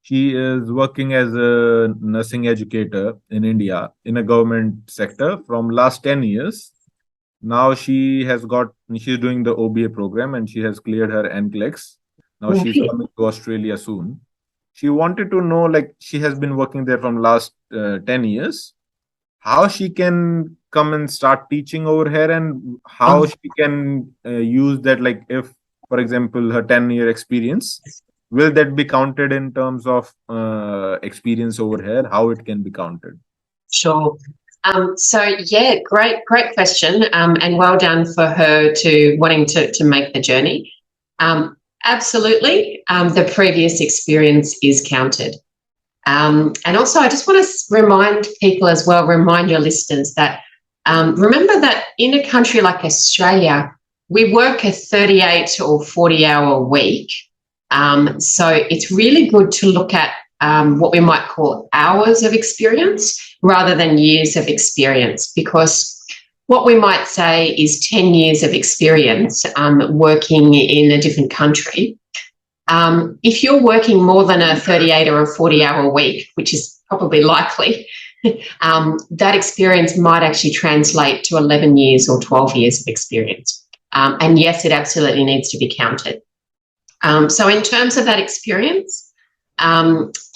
She is working as a nursing educator in India in a government sector from last 10 years. Now she's doing the OBA program and she has cleared her NCLEX. Now she's Right. coming to Australia soon. She wanted to know, like, she has been working there from last 10 years, how she can come and start teaching over here and how Oh, she can use that, like, if, for example, her 10-year experience, will that be counted in terms of experience over here, how it can be counted? sure. So yeah, great question. And well done for her to wanting to make the journey. Absolutely. The previous experience is counted. And also, I just want to remind people as well, remind your listeners that remember that in a country like Australia, we work a 38 or 40-hour week. So it's really good to look at what we might call hours of experience rather than years of experience, because what we might say is 10 years of experience working in a different country. If you're working more than a 38 or a 40-hour week, which is probably likely, that experience might actually translate to 11 years or 12 years of experience. And yes, it absolutely needs to be counted. So in terms of that experience,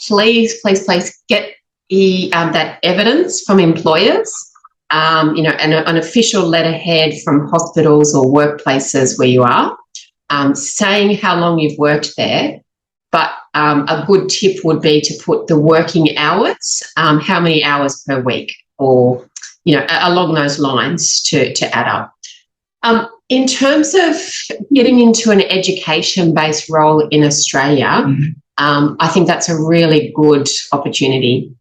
please get that evidence from employers, an official letterhead from hospitals or workplaces where you are, saying how long you've worked there. But a good tip would be to put the working hours, how many hours per week, or along those lines to add up. In terms of getting into an education-based role in Australia, I think that's a really good opportunity.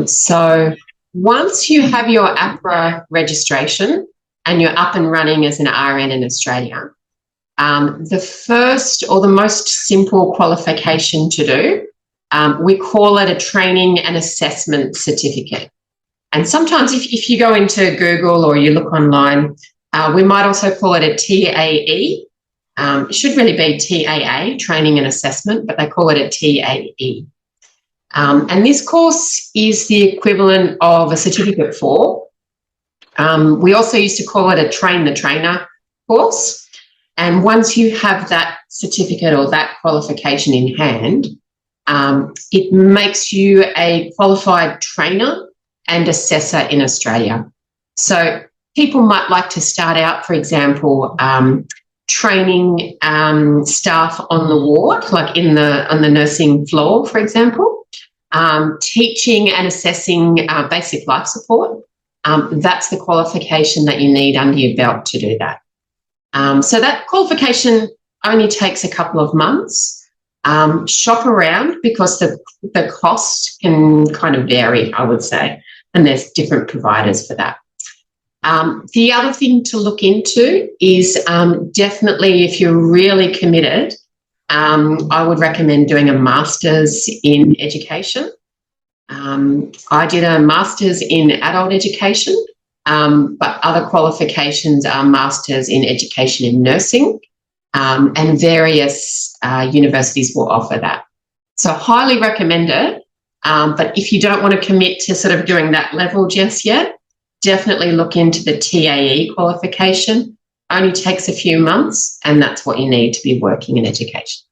So once you have your APRA registration and you're up and running as an RN in Australia, the first or the most simple qualification to do, we call it a training and assessment certificate. And sometimes if you go into Google or you look online, we might also call it a TAE. It should really be TAA, training and assessment, but they call it a TAE. And this course is the equivalent of a certificate 4. We also used to call it a train the trainer course. And once you have that certificate or that qualification in hand, it makes you a qualified trainer and assessor in Australia. So people might like to start out, for example, training staff on the ward, like on the nursing floor, for example, teaching and assessing basic life support. That's the qualification that you need under your belt to do that. So that qualification only takes a couple of months. Shop around because the cost can kind of vary, I would say, and there's different providers for that. The other thing to look into is definitely, if you're really committed, I would recommend doing a master's in education. I did a master's in adult education, but other qualifications are masters in education in nursing, and various universities will offer that. So highly recommend it. But if you don't want to commit to sort of doing that level just yet, definitely look into the TAE qualification. Only takes a few months, and that's what you need to be working in education.